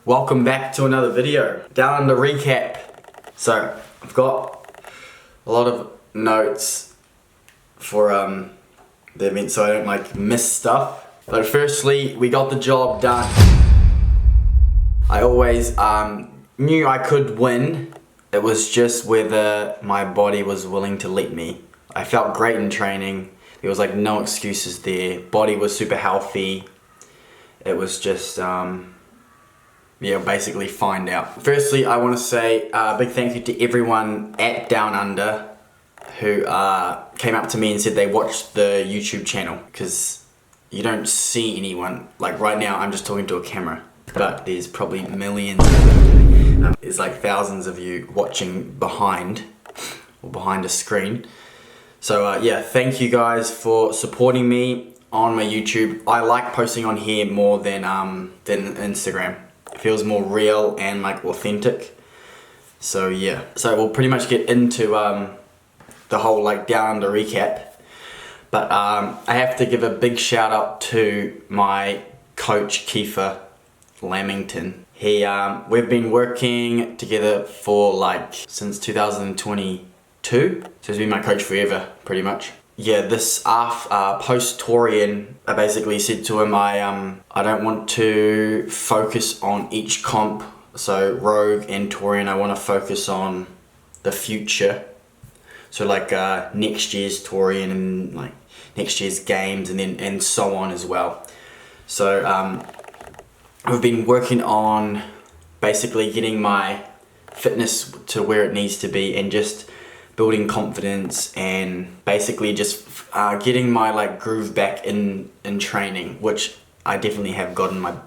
Welcome back to another video. Down under recap. So I've got a lot of notes for the event so I don't miss stuff. But firstly, we got the job done. I always knew I could win. It was just whether my body was willing to let me. I felt great in training. There was no excuses there. Body was super healthy. It was just basically find out. Firstly, I want to say a big thank you to everyone at Down Under who came up to me and said they watched the YouTube channel, because you don't see anyone. Like right now I'm just talking to a camera, but there's probably millions. There's thousands of you watching behind a screen. So yeah, thank you guys for supporting me on my YouTube. I like posting on here more than Instagram. It feels more real and authentic. So yeah, so we'll pretty much get into the whole Down Under recap. But I have to give a big shout out to my coach Kiefer Lamington. We've been working together for since 2022. So he's been my coach forever, pretty much. Yeah, this post-Torian, I basically said to him I don't want to focus on each comp, so Rogue and Torian. I want to focus on the future. So next year's Torian and next year's games and so on as well. So we've been working on basically getting my fitness to where it needs to be and just building confidence and basically just getting my groove back in training, which I definitely have gotten my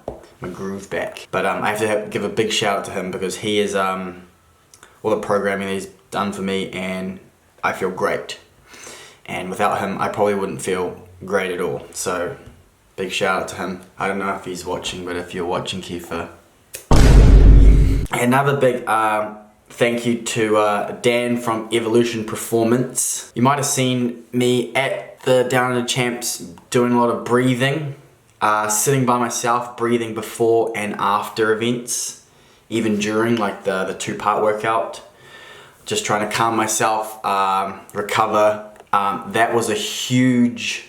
groove back. But I have to give a big shout out to him, because he is all the programming that he's done for me, and I feel great. And without him I probably wouldn't feel great at all. So big shout out to him. I don't know if he's watching, but if you're watching, Kiefer. Another big thank you to Dan from Evolution Performance. You might have seen me at the Down Under Champs doing a lot of breathing, sitting by myself, breathing before and after events, even during the two-part workout, just trying to calm myself, recover. That was a huge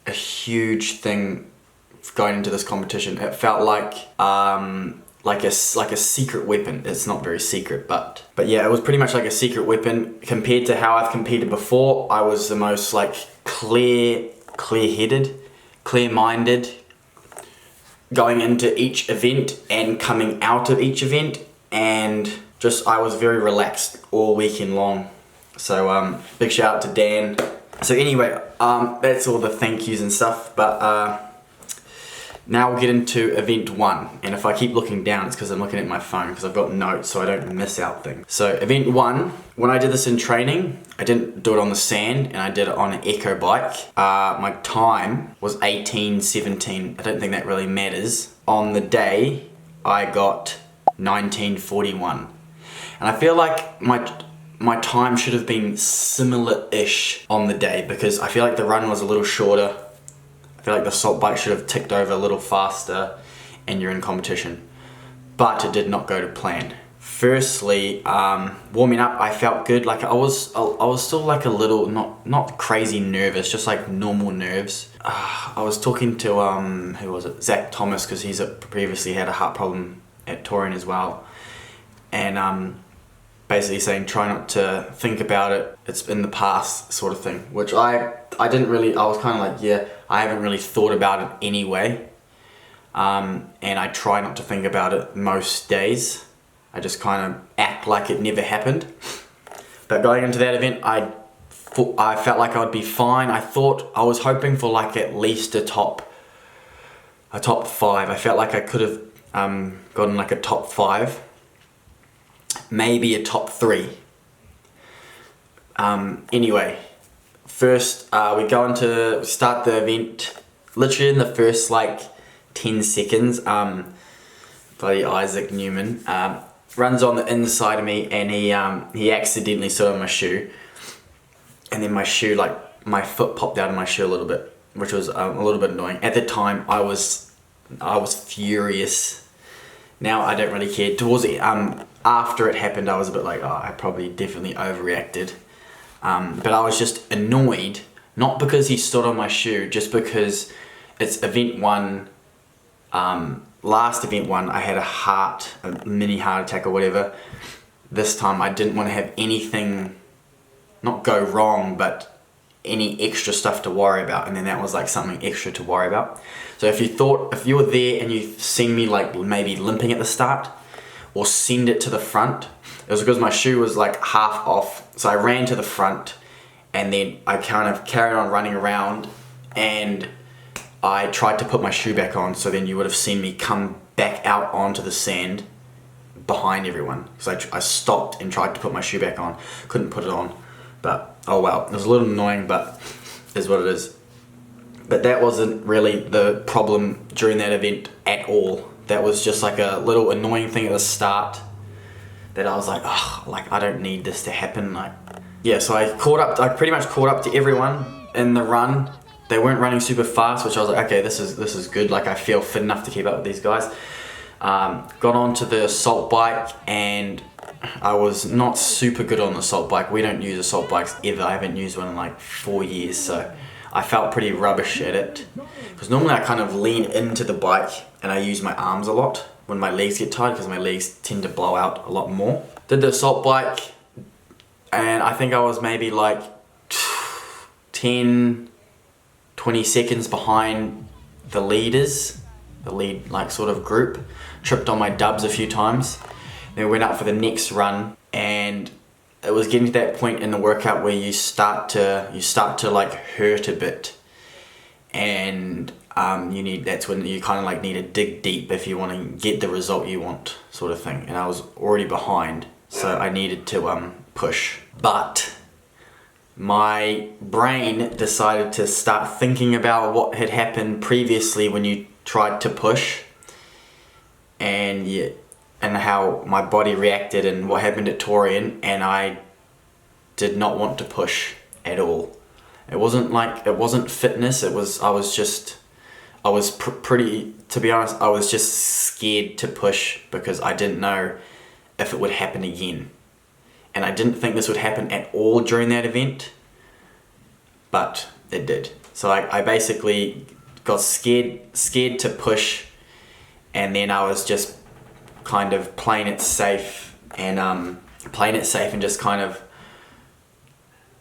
thing going into this competition. It felt like a secret weapon. It's not very secret, but yeah, it was pretty much like a secret weapon compared to how I've competed before. I was the most clear-headed, clear-minded going into each event and coming out of each event, and just I was very relaxed all weekend long. So big shout out to Dan. So anyway, that's all the thank yous and stuff, but now we'll get into event 1, and if I keep looking down it's because I'm looking at my phone, because I've got notes so I don't miss out things. So event 1, when I did this in training, I didn't do it on the sand and I did it on an eco bike. My time was 18:17. I don't think that really matters. On the day I got 19:41, and I feel like my time should have been similar-ish on the day, because I feel like the run was a little shorter. I feel like the salt bike should have ticked over a little faster, and you're in competition. But it did not go to plan. Firstly, warming up, I felt good. I was still a little, not crazy nervous, just normal nerves. I was talking to who was it? Zach Thomas, because he's previously had a heart problem at Torian as well, and basically saying try not to think about it. It's in the past, sort of thing, which I didn't really. I was kind of yeah, I haven't really thought about it anyway, and I try not to think about it most days. I just kind of act like it never happened. But going into that event, I felt like I'd be fine. I was hoping for at least a top 5. I felt like I could have gotten a top 5, maybe a top 3. Anyway, first we start the event. Literally in the first 10 seconds, bloody Isaac Newman runs on the inside of me, and he accidentally stood on my shoe, and then my shoe, my foot popped out of my shoe a little bit, which was a little bit annoying. At the time I was furious. Now I don't really care. Towards the, after it happened, I was a bit like, oh, I probably definitely overreacted. But I was just annoyed, not because he stood on my shoe, just because it's event 1, last event 1, I had a mini heart attack or whatever. This time I didn't want to have anything, not go wrong, but any extra stuff to worry about, and then that was like something extra to worry about. So if you were there and you've seen me like maybe limping at the start, or send it to the front, it was because my shoe was like half off. So I ran to the front, and then I kind of carried on running around, and I tried to put my shoe back on, so then you would have seen me come back out onto the sand behind everyone. So I stopped and tried to put my shoe back on, couldn't put it on, but oh well, it was a little annoying, but it is what it is. But that wasn't really the problem during that event at all. That was just like a little annoying thing at the start that I was like, oh, like I don't need this to happen. Like, yeah, so I pretty much caught up to everyone in the run. They weren't running super fast, which I was like, okay, this is good. Like I feel fit enough to keep up with these guys. Got onto the assault bike, and I was not super good on the assault bike. We don't use assault bikes ever. I haven't used one in like 4 years, so I felt pretty rubbish at it. Because normally I kind of lean into the bike and I use my arms a lot when my legs get tired, because my legs tend to blow out a lot more. Did the assault bike, and I think I was maybe like 10, 20 seconds behind the leaders, the lead like sort of group. Tripped on my dubs a few times. Then we went out for the next run, and it was getting to that point in the workout where you start to like hurt a bit, and that's when you kind of like need to dig deep if you want to get the result you want, sort of thing. And I was already behind, so I needed to push. But my brain decided to start thinking about what had happened previously when you tried to push, and how my body reacted and what happened at Torian, and I did not want to push at all. It wasn't fitness, to be honest, I was just scared to push because I didn't know if it would happen again. And I didn't think this would happen at all during that event, but it did. So I basically got scared to push, and then I was just kind of playing it safe and just kind of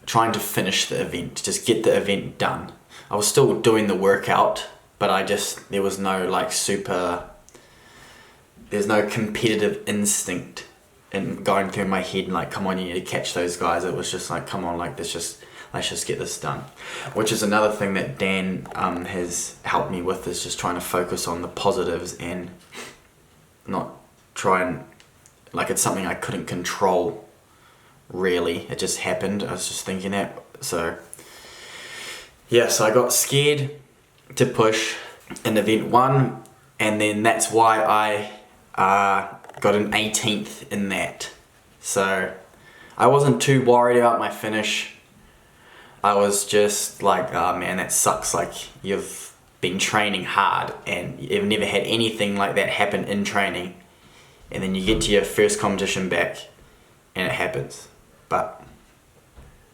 trying to finish the event, just get the event done. I was still doing the workout, but there was no like there's no competitive instinct in going through my head and like, come on, you need to catch those guys. It was just like, come on, like let's just get this done. Which is another thing that Dan has helped me with, is just trying to focus on the positives and not try and, like, it's something I couldn't control really. It just happened. I was just thinking that. So yeah, so I got scared to push in event 1, and then that's why I got an 18th in that. So I wasn't too worried about my finish. I was just like, oh man, that sucks. Like, you've been training hard and you've never had anything like that happen in training, and then you get to your first competition back and it happens. But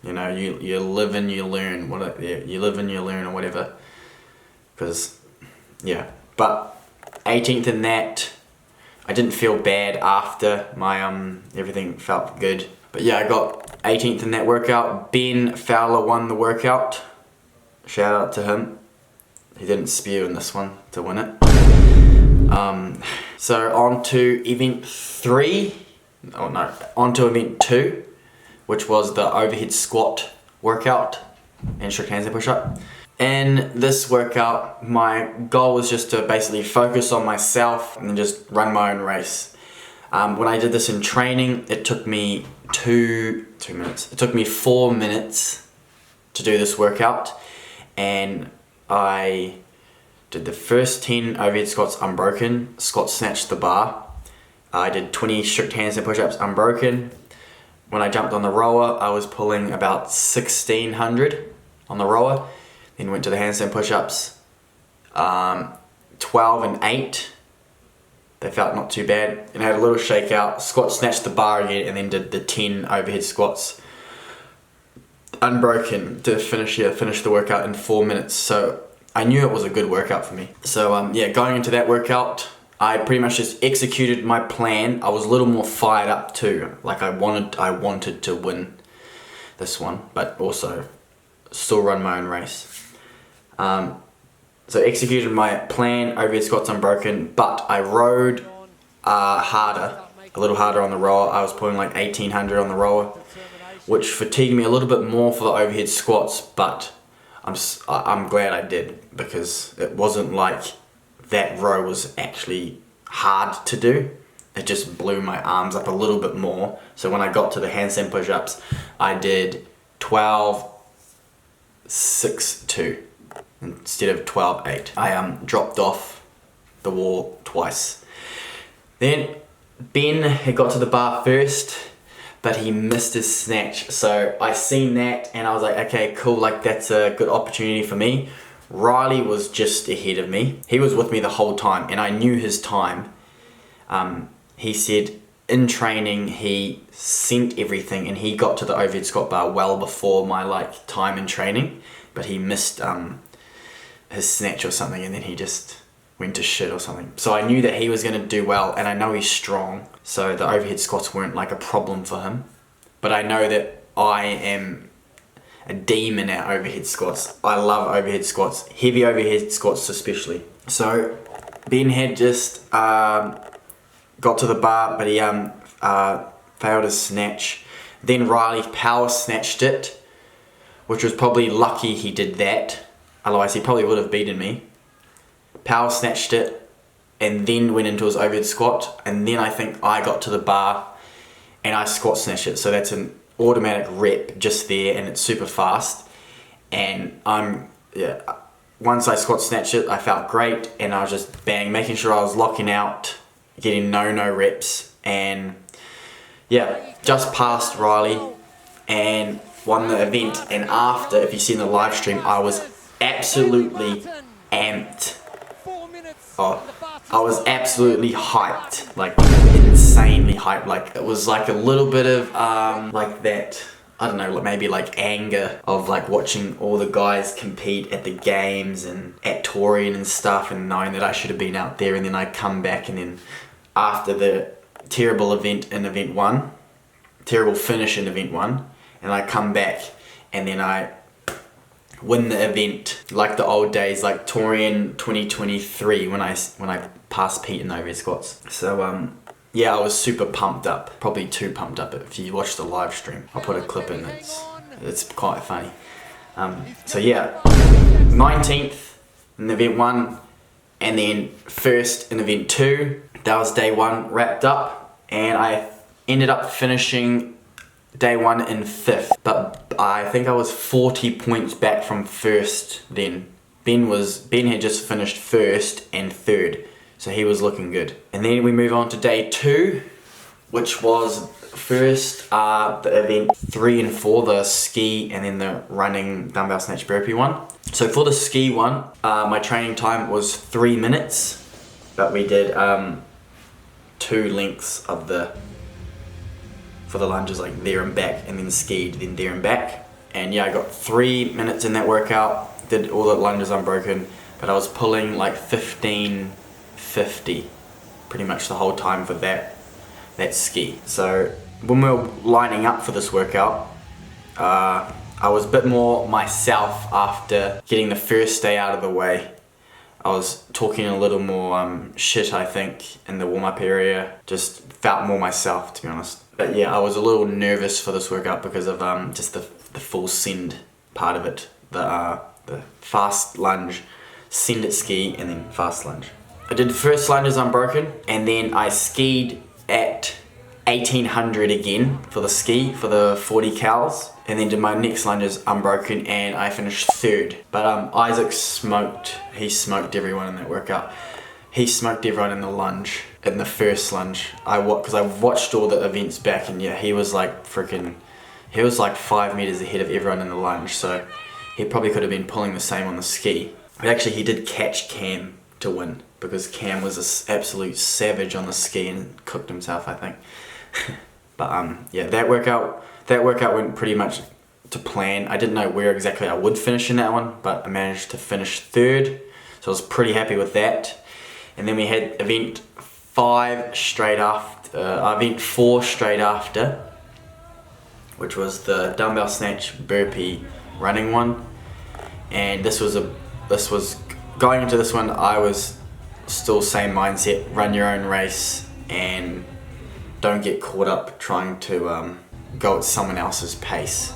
you know, you live and you learn. You live and you learn, or whatever. Because yeah, but 18th in that. I didn't feel bad after my everything felt good. But yeah, I got 18th in that workout. Ben Fowler won the workout. Shout out to him. He didn't spew in this one to win it. So on to event 3. Oh no, on to event 2, which was the overhead squat workout and strict handstand push-up. In this workout, my goal was just to basically focus on myself and just run my own race. When I did this in training, it took me 2 minutes. It took me 4 minutes to do this workout, and I did the first 10 overhead squats unbroken, squat snatched the bar. I did 20 strict handstand push-ups unbroken. When I jumped on the rower, I was pulling about 1600 on the rower. Then went to the handstand push-ups, 12 and 8 They felt not too bad. And I had a little shakeout, squat snatched the bar again, and then did the 10 overhead squats. Unbroken to finish the workout in 4 minutes. So I knew it was a good workout for me. So yeah, going into that workout, I pretty much just executed my plan. I was a little more fired up too. Like I wanted to win this one, but also still run my own race. So executed my plan, overhead squats unbroken, but I rode a little harder on the rower. I was pulling like 1800 on the rower, which fatigued me a little bit more for the overhead squats, but I'm glad I did, because it wasn't like that row was actually hard to do. It just blew my arms up a little bit more. So when I got to the handstand push-ups, I did 12, 6, 2 instead of 12, 8. I dropped off the wall twice. Then Ben had got to the bar first, but he missed his snatch. So I seen that and I was like, okay, cool, like that's a good opportunity for me. Riley was just ahead of me. He was with me the whole time and I knew his time. He said in training he sent everything and he got to the overhead squat bar well before my like time in training, but he missed his snatch or something, and then he just went to shit or something. So I knew that he was going to do well, and I know he's strong, so the overhead squats weren't like a problem for him. But I know that I am a demon at overhead squats. I love overhead squats, heavy overhead squats especially. So Ben had just got to the bar, but he failed his snatch. Then Riley power snatched it, which was probably lucky he did that. Otherwise he probably would have beaten me. Power snatched it and then went into his overhead squat, and then I think I got to the bar and I squat snatched it. So that's an automatic rep just there, and it's super fast. And once I squat snatched it, I felt great, and I was just bang, making sure I was locking out, getting no reps, and yeah, just passed Riley and won the event. And after, if you see in the live stream, I was absolutely amped. I was absolutely hyped, like insanely hyped. Like it was like a little bit of like that, I don't know, maybe like anger of like watching all the guys compete at the games and at Torian and stuff, and knowing that I should have been out there, and then I come back, and then after the terrible event in event 1, terrible finish in event 1, and I come back and then I win the event like the old days, like Torian 2023 when I passed Pete in overhead squats. So yeah, I was super pumped up, probably too pumped up. If you watch the live stream, I'll put a clip in. It's quite funny. So yeah, 19th in event 1, and then first in event 2. That was day 1 wrapped up, and I ended up finishing day 1 in 5th, but I think I was 40 points back from first then. Ben had just finished first and 3rd, so he was looking good. And then we move on to day 2, which was first the event 3 and 4, the ski and then the running dumbbell snatch burpee one. So for the ski one, my training time was 3 minutes, but we did 2 lengths of for the lunges, like there and back, and then skied, then there and back. And yeah, I got 3 minutes in that workout, did all the lunges unbroken, but I was pulling like 1550 pretty much the whole time for that ski. So when we were lining up for this workout, I was a bit more myself after getting the first day out of the way. I was talking a little more shit, I think, in the warm-up area. Just felt more myself, to be honest. But yeah, I was a little nervous for this workout because of just the full send part of it. The fast lunge, send it ski, and then fast lunge. I did the first lunges unbroken, and then I skied at 1800 again for the ski, for the 40 cals, and then did my next lunges unbroken, and I finished 3rd. But Isaac he smoked everyone in that workout. He smoked everyone in the lunge, in the first lunge. Because I watched all the events back, and yeah, he was like 5 meters ahead of everyone in the lunge, so he probably could have been pulling the same on the ski. But actually he did catch Cam to win. because Cam was an absolute savage on the ski and cooked himself, I think. But yeah, that workout went pretty much to plan. I didn't know where exactly I would finish in that one, but I managed to finish 3rd, so I was pretty happy with that. And then we had event 4 straight after, which was the dumbbell snatch burpee running one. And this was going into this one, I was still same mindset: run your own race and don't get caught up trying to go at someone else's pace.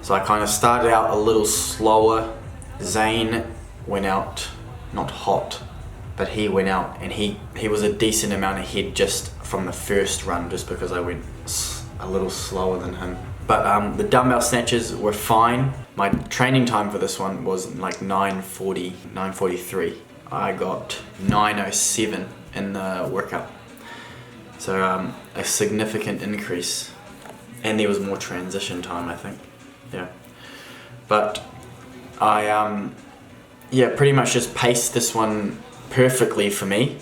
So I kind of started out a little slower. Zane went out, not hot, but he went out, and he was a decent amount ahead just from the first run, just because I went a little slower than him. But the dumbbell snatches were fine. My training time for this one was like 9:40, 9:43. I got 9:07 in the workout. So a significant increase. And there was more transition time, I think. Yeah. But I pretty much just paced this one perfectly for me.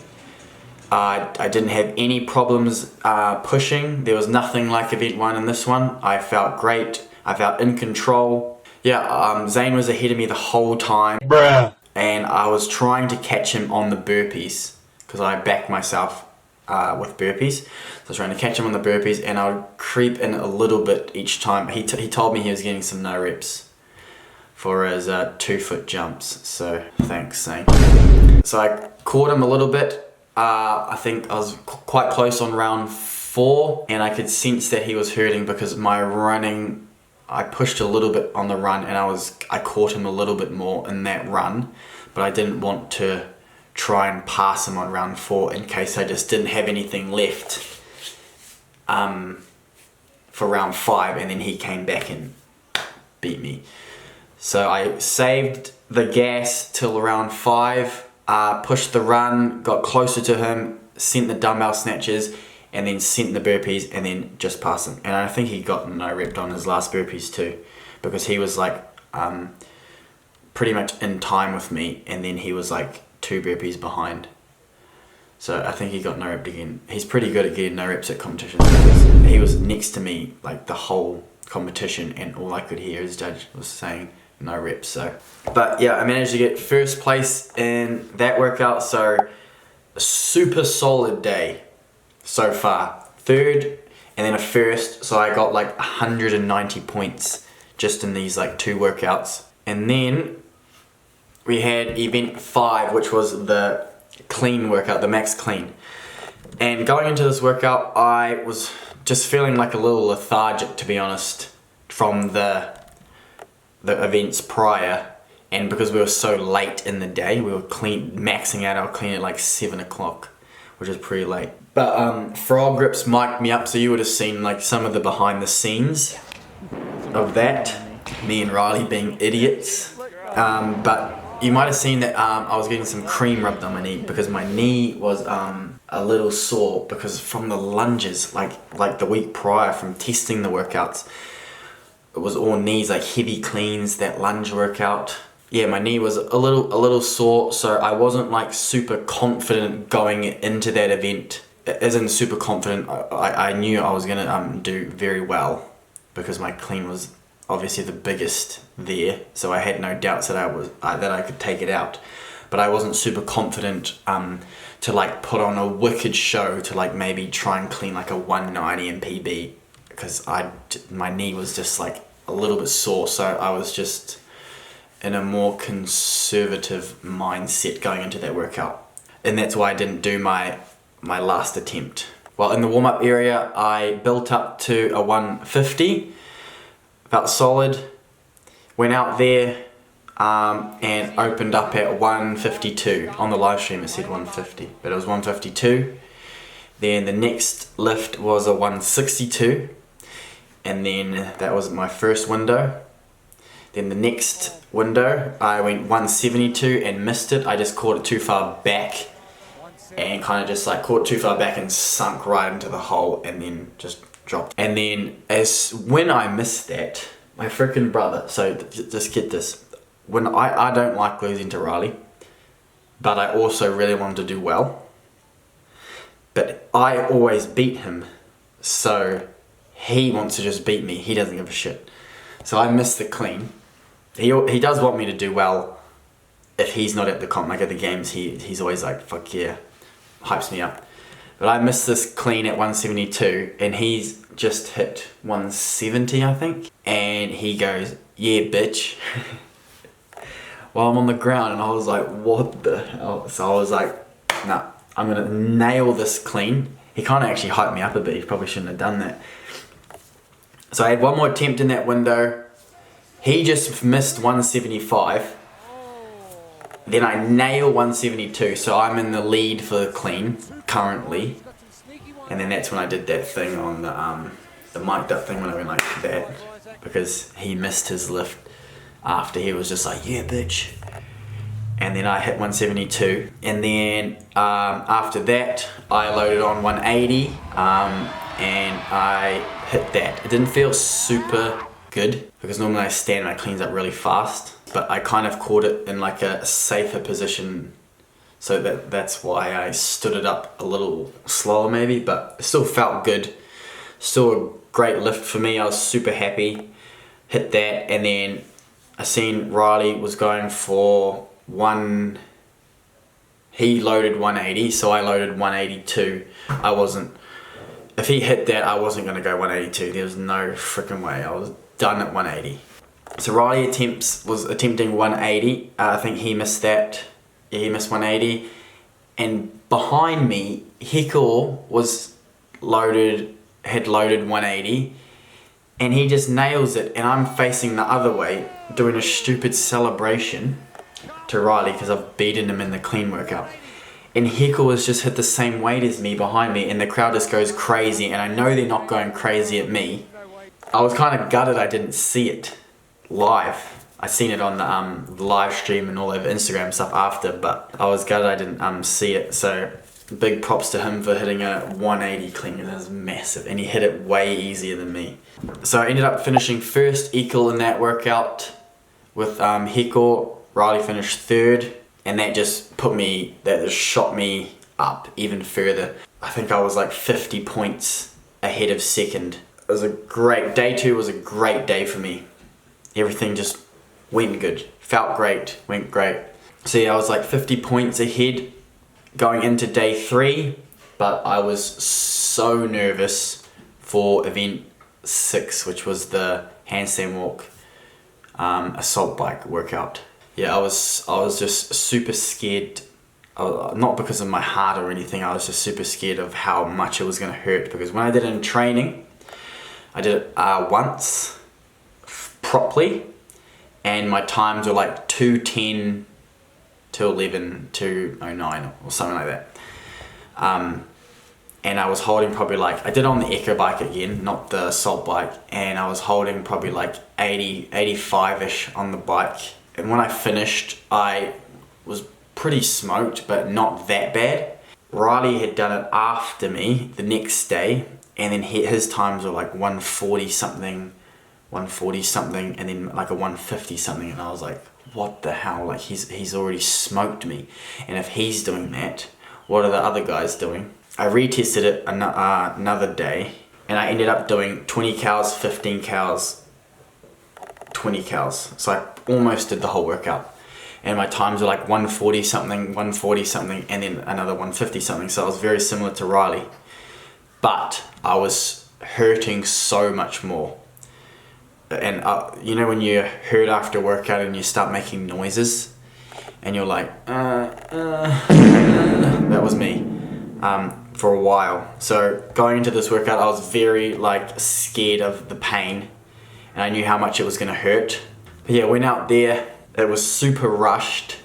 I didn't have any problems pushing. There was nothing like event 1 in this one. I felt great. I felt in control. Yeah, Zane was ahead of me the whole time. Bruh. And I was trying to catch him on the burpees, because I backed myself with burpees. So I was trying to catch him on the burpees, and I would creep in a little bit each time. He told me he was getting some no reps for his 2-foot jumps. So thanks, Zane. So I caught him a little bit. I think I was quite close on round 4, and I could sense that he was hurting because my running, I pushed a little bit on the run, and I caught him a little bit more in that run, but I didn't want to try and pass him on round 4 in case I just didn't have anything left for round 5, and then he came back and beat me. So I saved the gas till round 5. Pushed the run, got closer to him, sent the dumbbell snatches, and then sent the burpees, and then just passed him. And I think he got no rep on his last burpees too, because he was like pretty much in time with me, and then he was like 2 burpees behind. So I think he got no rep again. He's pretty good at getting no reps at competitions, because he was next to me like the whole competition, and all I could hear his judge was saying no reps. So, but yeah, I managed to get 1st place in that workout, so a super solid day so far. 3rd and then a 1st, so I got like 190 points just in these like 2 workouts. And then we had event 5, which was the clean workout, the max clean. And going into this workout, I was just feeling like a little lethargic, to be honest, from the events prior, and because we were so late in the day, we were maxing out our clean at like 7 o'clock, which is pretty late. But Frog Grips mic'd me up, so you would have seen like some of the behind the scenes of that, me and Riley being idiots. But you might have seen that I was getting some cream rubbed on my knee, because my knee was a little sore because from the lunges, like the week prior from testing the workouts. It was all knees, like heavy cleans, that lunge workout. Yeah, my knee was a little sore, so I wasn't like super confident going into that event. As in super confident, I knew I was gonna do very well, because my clean was obviously the biggest there, so I had no doubts that I could take it out. But I wasn't super confident to like put on a wicked show to like maybe try and clean like a 190 in PB, because my knee was just like a little bit sore, so I was just in a more conservative mindset going into that workout, and that's why I didn't do my last attempt. Well, in the warm-up area, I built up to a 150, felt solid, went out there and opened up at 152. On the live stream it said 150, but it was 152. Then the next lift was a 162, and then that was my first window. Then the next window I went 172 and missed it. I just caught it too far back, and kind of just like caught it too far back and sunk right into the hole, and then just dropped. And then when I missed that, my freaking brother, so just get this, when I don't like losing to Riley, but I also really wanted to do well. But I always beat him, so he wants to just beat me. He doesn't give a shit. So I missed the clean. He does want me to do well. If he's not at the comp, like at the games, he's always like, fuck yeah, hypes me up. But I missed this clean at 172, and he's just hit 170, I think. And he goes, yeah, bitch. While I'm on the ground, and I was like, what the hell? So I was like, nah, I'm gonna nail this clean. He kind of actually hyped me up a bit. He probably shouldn't have done that. So I had one more attempt in that window. He just missed 175. Then I nail 172, so I'm in the lead for the clean currently. And then that's when I did that thing on the mic'd up thing when I went like that, because he missed his lift after he was just like, yeah, bitch. And then I hit 172, and then after that I loaded on 180, and I hit that. It didn't feel super good because normally I stand and I cleans up really fast, but I kind of caught it in like a safer position, so that's why I stood it up a little slower maybe, but it still felt good. Still a great lift for me. I was super happy. Hit that, and then I seen Riley was going for he loaded 180, so I loaded 182. If he hit that, I wasn't going to go 182. There was no freaking way. I was done at 180. So Riley was attempting 180. I think he missed that. Yeah, he missed 180. And behind me, Hickle had loaded 180. And he just nails it. And I'm facing the other way, doing a stupid celebration to Riley because I've beaten him in the clean workout. And Hickle has just hit the same weight as me behind me, and the crowd just goes crazy, and I know they're not going crazy at me. I was kind of gutted I didn't see it live. I seen it on the live stream and all over Instagram stuff after, but I was gutted I didn't see it. So big props to him for hitting a 180 clean. That was massive, and he hit it way easier than me. So I ended up finishing first equal in that workout with Hickle. Riley finished third, and that just shot me up even further. I think I was like 50 points ahead of second. It was day 2 was a great day for me. Everything just went good, felt great, went great. So yeah, I was like 50 points ahead going into day 3, but I was so nervous for event 6, which was the handstand walk assault bike workout. Yeah, I was just super scared, not because of my heart or anything. I was just super scared of how much it was going to hurt, because when I did it in training, I did it once properly, and my times were like 2:10 to 11 to 09 or something like that. And I was holding probably like, I did it on the Echo bike again, not the assault bike, and I was holding probably like 80, 85-ish on the bike. And when I finished, I was pretty smoked, but not that bad. Riley had done it after me the next day, and then his times were like 140 something, and then like a 150 something, and I was like, what the hell? Like he's already smoked me, and if he's doing that, what are the other guys doing? I retested it another day, and I ended up doing 20 cows, 15 cows, 20 cows. So I almost did the whole workout, and my times were like 140 something, and then another 150 something. So I was very similar to Riley, but I was hurting so much more. And you know when you hurt after a workout and you start making noises, and you're like, that was me for a while. So going into this workout, I was very like scared of the pain, and I knew how much it was going to hurt. But yeah, went out there, it was super rushed.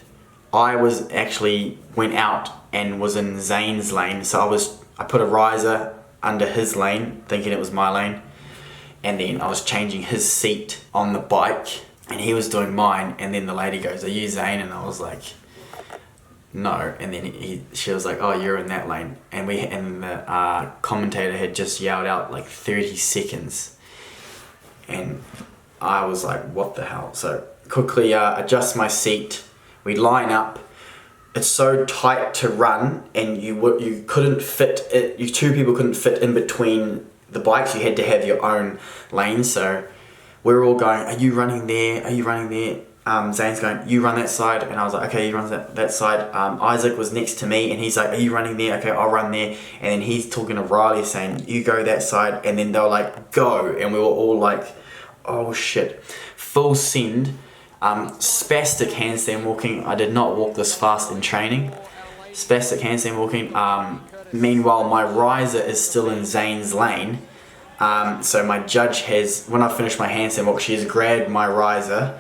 I went out and was in Zane's lane, so I put a riser under his lane, thinking it was my lane, and then I was changing his seat on the bike, and he was doing mine, and then the lady goes, are you Zane? And I was like, no. And then she was like, oh, you're in that lane. And the commentator had just yelled out like 30 seconds, and I was like, what the hell? So quickly adjust my seat, we line up, it's so tight to run, and you couldn't fit it. You two people couldn't fit in between the bikes. You had to have your own lane. So we were all going, "Are you running there? Are you running there?" Zane's going, "You run that side," and I was like, "Okay, you run that side." Isaac was next to me, and he's like, "Are you running there? Okay, I'll run there." And then he's talking to Riley, saying, "You go that side," and then they were like, "Go," and we were all like, "Oh shit!" Full send. Spastic handstand walking. I did not walk this fast in training. Spastic handstand walking. Meanwhile, my riser is still in Zane's lane. So my judge has, when I finished my handstand walk, she has grabbed my riser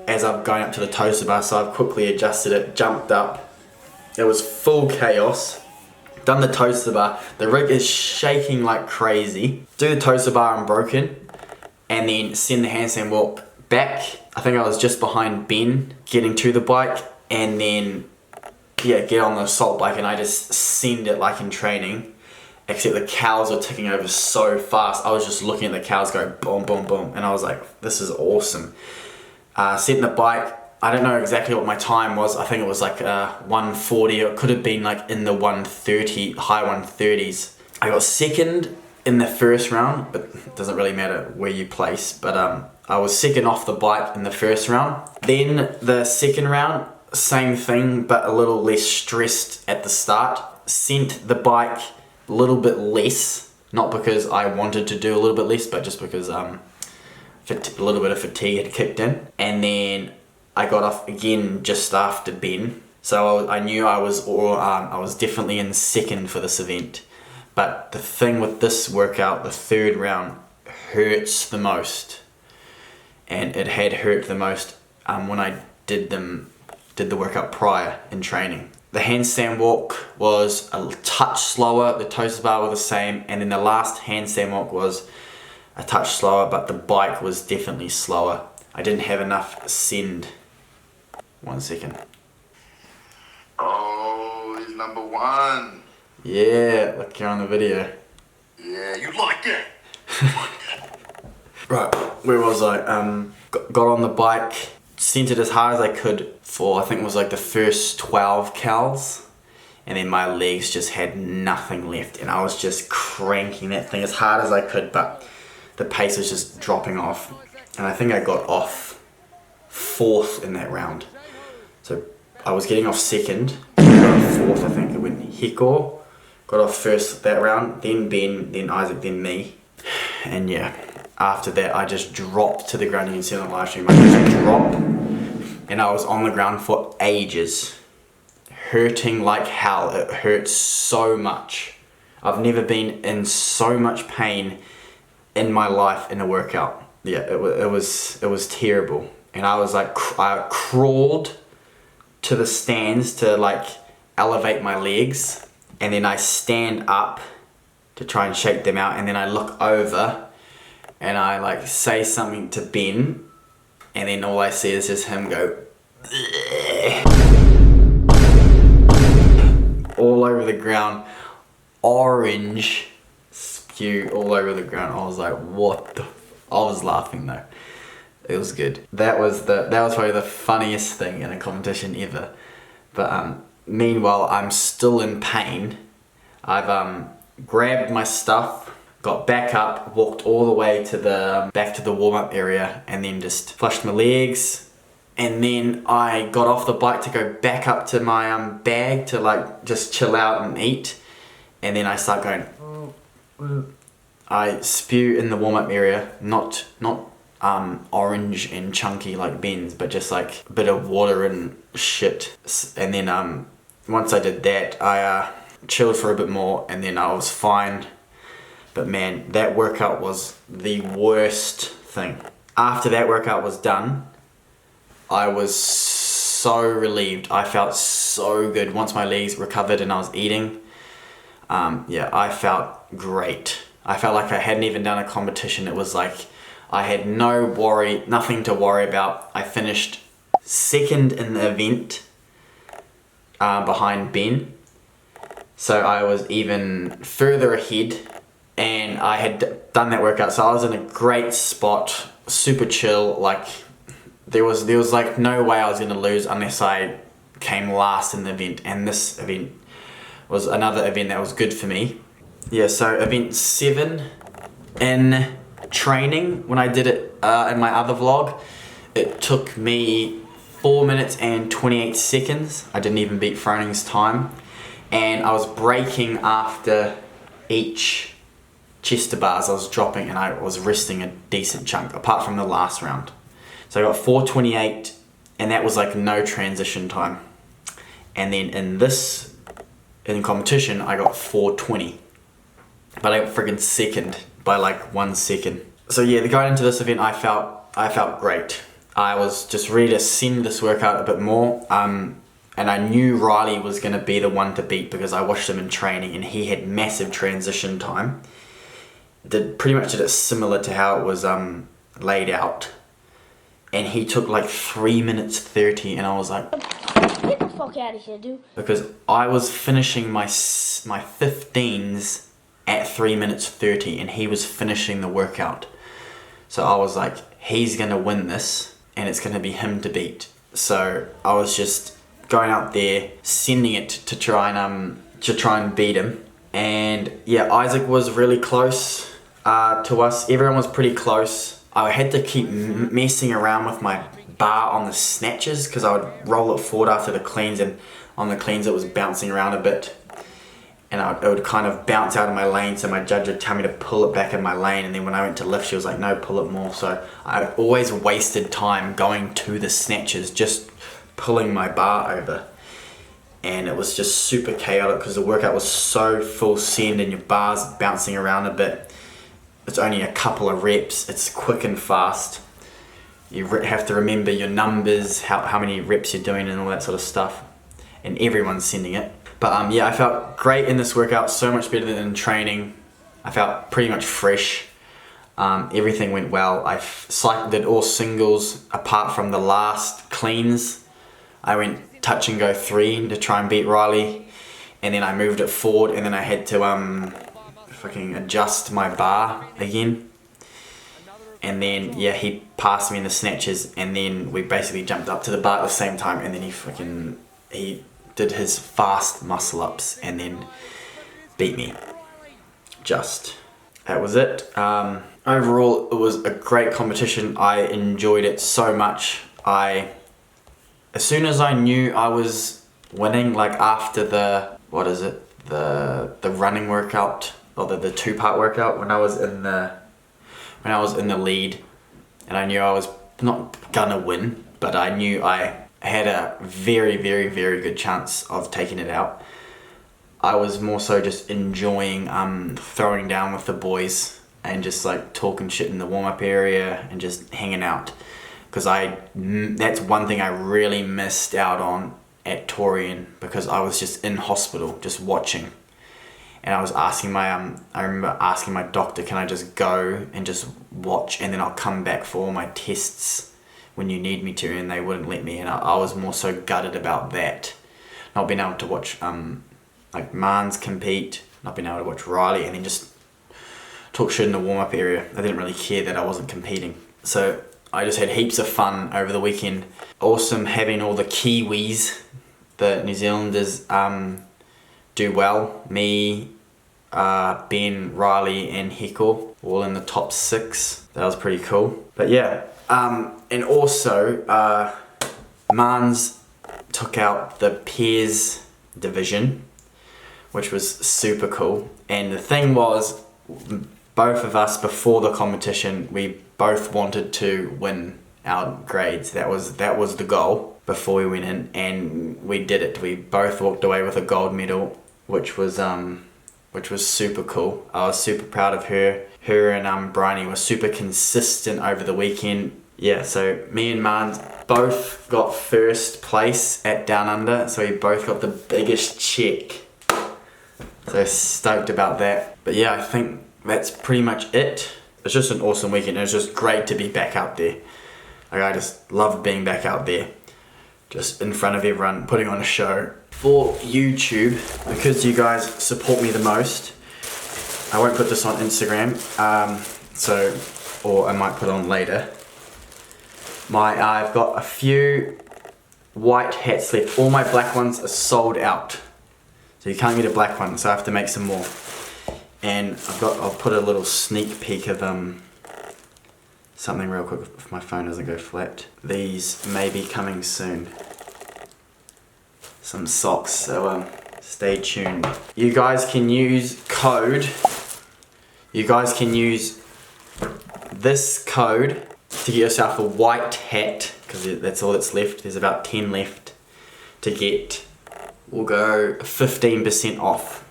as I'm going up to the toaster bar, so I've quickly adjusted it, jumped up. It was full chaos. Done the toaster bar. The rig is shaking like crazy. Do the toaster bar unbroken, and then send the handstand walk back. I think I was just behind Ben getting to the bike, and then get on the assault bike, and I just send it like in training, except the cows were ticking over so fast. I was just looking at the cows go boom, boom, boom, and I was like, this is awesome. Setting the bike, I don't know exactly what my time was. I think it was like 140, or it could have been like in the 130, high 130s. I got second in the first round, but it doesn't really matter where you place, but I was second off the bike in the first round. Then the second round, same thing, but a little less stressed at the start. Sent the bike a little bit less, not because I wanted to do a little bit less, but just because a little bit of fatigue had kicked in. And then I got off again just after Ben, so I knew I was definitely in second for this event. But the thing with this workout, the third round hurts the most, and it had hurt the most when I did the workout prior in training. The handstand walk was a touch slower, the toaster bar were the same, and then the last handstand walk was a touch slower, but the bike was definitely slower. I didn't have enough send. 1 second. Oh, he's number one. Yeah, look, you're on the video. Yeah, you like that. Right, where was I? Got on the bike, sent it as hard as I could for, I think it was like the first 12 cals, and then my legs just had nothing left, and I was just cranking that thing as hard as I could, but the pace was just dropping off, and I think I got off fourth in that round. So I was getting off second, fourth I think. It went Hiko, got off first that round, then Ben, then Isaac, then me, and yeah. After that, I just dropped to the ground. You can see on the live stream, I just dropped, and I was on the ground for ages, hurting like hell. It hurt so much. I've never been in so much pain in my life in a workout. Yeah, it was terrible, and I was like, I crawled to the stands to like elevate my legs, and then I stand up to try and shake them out, and then I look over. And I like say something to Ben, and then all I see is just him go all over the ground, orange spew all over the ground. I was like, what the I was laughing though. It was good. That was probably the funniest thing in a competition ever. But meanwhile, I'm still in pain. I've grabbed my stuff, got back up, walked all the way to the back to the warm-up area, and then just flushed my legs, and then I got off the bike to go back up to my bag to like just chill out and eat, and then I start going. I spew in the warm-up area, not orange and chunky like Ben's, but just like a bit of water and shit. And then once I did that, I chilled for a bit more, and then I was fine. But man, that workout was the worst thing. After that workout was done, I was so relieved. I felt so good once my legs recovered and I was eating. Yeah, I felt great. I felt like I hadn't even done a competition. It was like I had nothing to worry about. I finished second in the event behind Ben. So I was even further ahead. And I had done that workout, so I was in a great spot, super chill. Like there was like no way I was gonna lose unless I came last in the event, and this event was another event that was good for me. Yeah, so event 7 in training, when I did it in my other vlog, it took me 4 minutes and 28 seconds. I didn't even beat Froning's time. And I was breaking after each chest to bars. I was dropping and I was resting a decent chunk, apart from the last round. So I got 4:28, and that was like no transition time. And then in competition, I got 4:20. But I got friggin' second by like 1 second. So yeah, going into this event, I felt great. I was just ready to send this workout a bit more. And I knew Riley was going to be the one to beat because I watched him in training and he had massive transition time. Pretty much did it similar to how it was laid out. And he took like 3 minutes 30, and I was like, get the fuck out of here, dude. Because I was finishing my 15s at 3 minutes 30 and he was finishing the workout. So I was like, he's going to win this and it's going to be him to beat. So I was just going out there, sending it to try and beat him. And yeah, Isaac was really close to us. Everyone was pretty close. I had to keep messing around with my bar on the snatches because I would roll it forward after the cleans, and on the cleans it was bouncing around a bit. And it would kind of bounce out of my lane, so my judge would tell me to pull it back in my lane, and then when I went to lift, she was like, no, pull it more. So I always wasted time going to the snatches, just pulling my bar over. And it was just super chaotic because the workout was so full send and your bar's bouncing around a bit. It's only a couple of reps, it's quick and fast. You have to remember your numbers, how many reps you're doing and all that sort of stuff. And everyone's sending it. But yeah, I felt great in this workout, so much better than in training. I felt pretty much fresh. Everything went well. I did all singles apart from the last cleans. I went touch and go 3 to try and beat Riley. And then I moved it forward, and then I had to fucking adjust my bar again. And then yeah, he passed me in the snatches, and then we basically jumped up to the bar at the same time, and then he did his fast muscle ups and then beat me. That was it. Overall, it was a great competition. I enjoyed it so much. As soon as I knew I was winning, like after the running workout, or the 2-part workout, when I was in the lead, and I knew I was not gonna win, but I knew I had a very, very, very good chance of taking it out. I was more so just enjoying throwing down with the boys and just like talking shit in the warm-up area and just hanging out. Because that's one thing I really missed out on at Torian, because I was just in hospital, just watching. And I was asking I remember asking my doctor, can I just go and just watch, and then I'll come back for all my tests when you need me to, and they wouldn't let me. And I was more so gutted about that. Not being able to watch like Mans compete, not being able to watch Riley, and then just talk shit in the warm-up area. I didn't really care that I wasn't competing. So I just had heaps of fun over the weekend. Awesome having all the Kiwis, the New Zealanders, do well. Me, Ben, Riley and Heckle, all in the top 6. That was pretty cool. But yeah, and also Mans took out the pairs division, which was super cool. And the thing was, both of us before the competition, we both wanted to win our grades. That was the goal before we went in, and we did it. We both walked away with a gold medal, which was super cool. I was super proud of her. Her and Marnie were super consistent over the weekend. Yeah, so me and Mans both got first place at Down Under, so we both got the biggest check. So stoked about that. But yeah, I think that's pretty much it. It's just an awesome weekend. It was just great to be back out there. Like, I just love being back out there, just in front of everyone, putting on a show. For YouTube, because you guys support me the most, I won't put this on Instagram, or I might put it on later. I've got a few white hats left. All my black ones are sold out. So you can't get a black one, so I have to make some more. And I'll put a little sneak peek of something real quick if my phone doesn't go flat. These may be coming soon. Some socks, so stay tuned. You guys can use this code to get yourself a white hat, because that's all that's left. There's about 10 left to get. We'll go 15% off.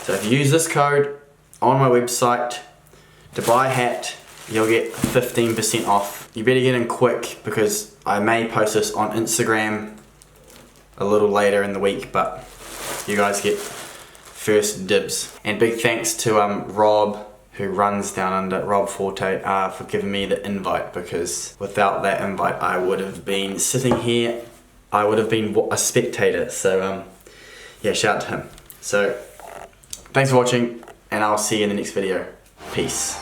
So if you use this code on my website to buy a hat, you'll get 15% off. You better get in quick because I may post this on Instagram a little later in the week, but you guys get first dibs. And big thanks to Rob, who runs Down Under, Rob Forte, for giving me the invite, because without that invite I would have been sitting here, I would have been a spectator. So yeah, shout out to him. So thanks for watching, and I'll see you in the next video. Peace.